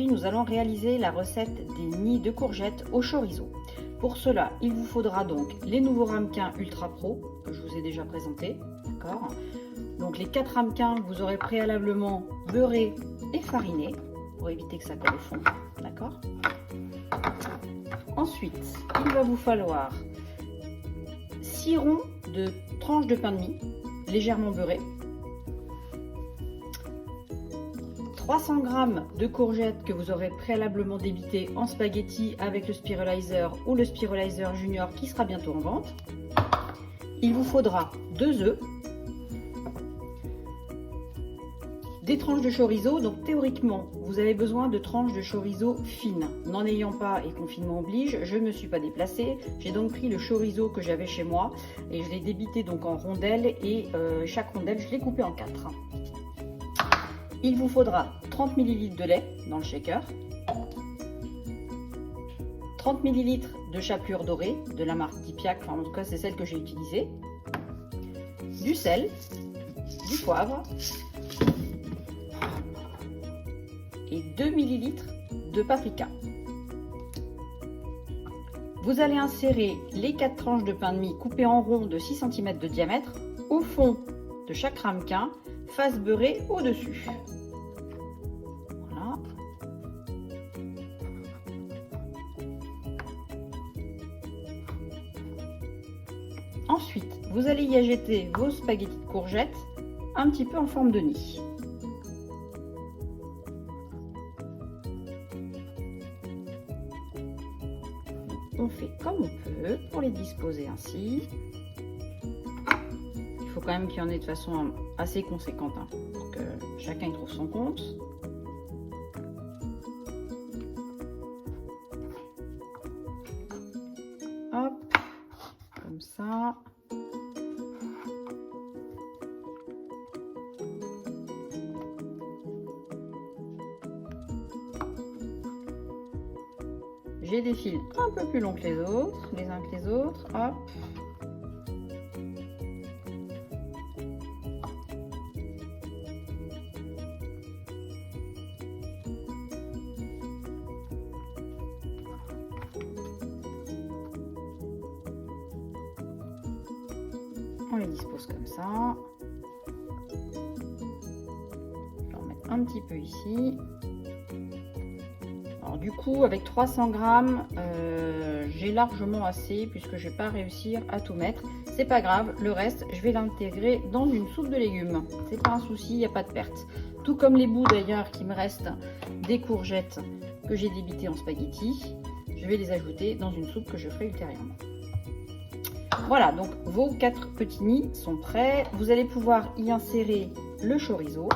Aujourd'hui, nous allons réaliser la recette des nids de courgettes au chorizo. Pour cela, il vous faudra donc les nouveaux ramequins Ultra Pro que je vous ai déjà présentés. D'accord. Donc les 4 ramequins, vous aurez préalablement beurré et fariné pour éviter que ça colle au fond. D'accord. Ensuite, il va vous falloir 6 ronds de tranches de pain de mie légèrement beurrées, 300 g de courgettes que vous aurez préalablement débitées en spaghetti avec le Spiralizer ou le Spiralizer Junior qui sera bientôt en vente. Il vous faudra 2 œufs, des tranches de chorizo. Donc théoriquement, vous avez besoin de tranches de chorizo fines. N'en ayant pas et confinement oblige, je ne me suis pas déplacée. J'ai donc pris le chorizo que j'avais chez moi et je l'ai débité donc en rondelles et chaque rondelle, je l'ai coupée en 4. Il vous faudra 30 ml de lait dans le shaker, 30 ml de chapelure dorée de la marque Dipiac, enfin en tout cas c'est celle que j'ai utilisée, du sel, du poivre et 2 ml de paprika. Vous allez insérer les 4 tranches de pain de mie coupées en rond de 6 cm de diamètre au fond de chaque ramequin, face beurrée au-dessus. Voilà. Ensuite, vous allez y ajouter vos spaghettis de courgettes un petit peu en forme de nid. On fait comme on peut pour les disposer ainsi. Il faut quand même qu'il y en ait de façon assez conséquente pour que chacun y trouve son compte. Hop, comme ça. J'ai des fils un peu plus longs que les autres, les uns que les autres. Hop. On les dispose comme ça. Je vais en mettre un petit peu ici. Alors du coup, avec 300 g, j'ai largement assez puisque je vais pas réussir à tout mettre. C'est pas grave, le reste, je vais l'intégrer dans une soupe de légumes. C'est pas un souci, il n'y a pas de perte. Tout comme les bouts d'ailleurs qui me restent des courgettes que j'ai débitées en spaghetti, je vais les ajouter dans une soupe que je ferai ultérieurement. Voilà, donc vos 4 petits nids sont prêts. Vous allez pouvoir y insérer le chorizo.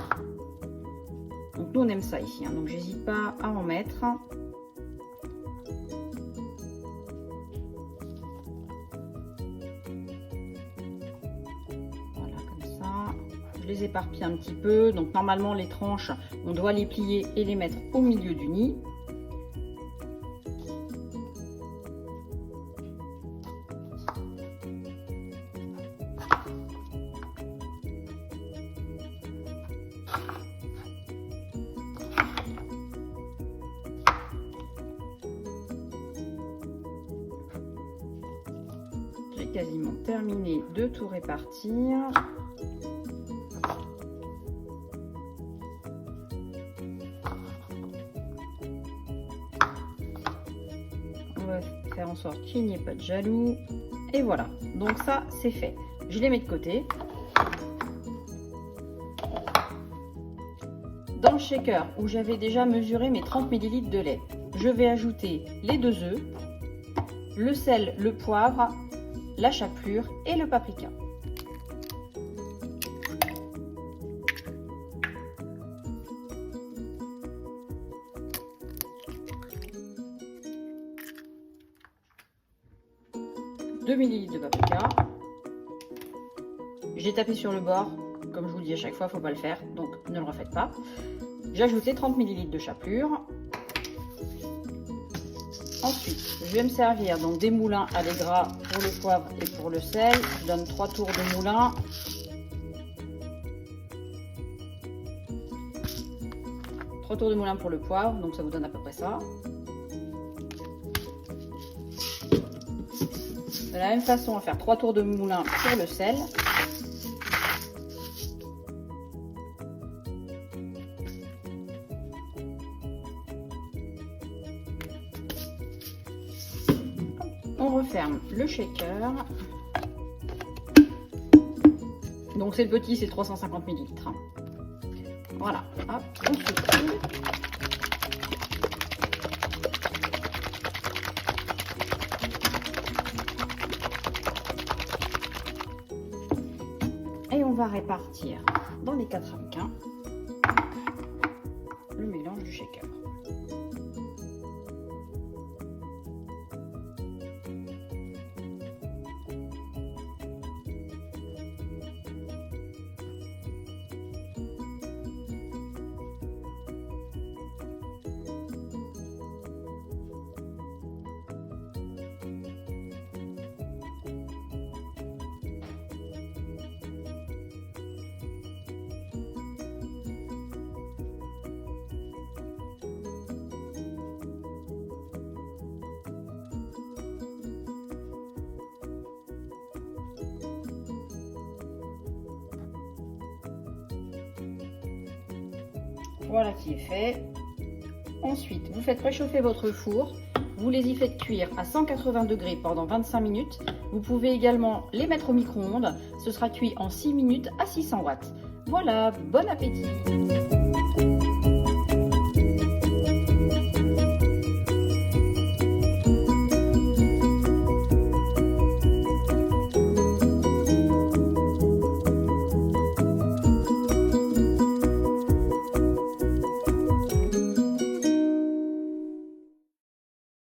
Donc nous on aime ça ici, donc j'hésite pas à en mettre. Voilà, comme ça. Je les éparpille un petit peu. Donc normalement les tranches, on doit les plier et les mettre au milieu du nid. J'ai quasiment terminé de tout répartir. On va faire en sorte qu'il n'y ait pas de jaloux. Et voilà, donc ça c'est fait. Je les mets de côté. Dans le shaker où j'avais déjà mesuré mes 30 ml de lait, je vais ajouter les 2 œufs, le sel, le poivre, la chapelure et le paprika. « 2 ml de paprika. J'ai tapé sur le bord. Comme je vous le dis à chaque fois, il ne faut pas le faire, donc ne le refaites pas. J'ai ajouté 30 ml de chapelure. Ensuite, je vais me servir donc des moulins à lait gras pour le poivre et pour le sel. Je donne 3 tours de moulin. 3 tours de moulin pour le poivre, donc ça vous donne à peu près ça. De la même façon, on va faire 3 tours de moulin pour le sel. On referme le shaker. Donc c'est le petit, c'est 350 ml. Voilà, hop, on secoue. Et on va répartir dans les 4 ramequins le mélange du shaker. Voilà qui est fait. Ensuite, vous faites préchauffer votre four. Vous les y faites cuire à 180 degrés pendant 25 minutes. Vous pouvez également les mettre au micro-ondes. Ce sera cuit en 6 minutes à 600 watts. Voilà, bon appétit!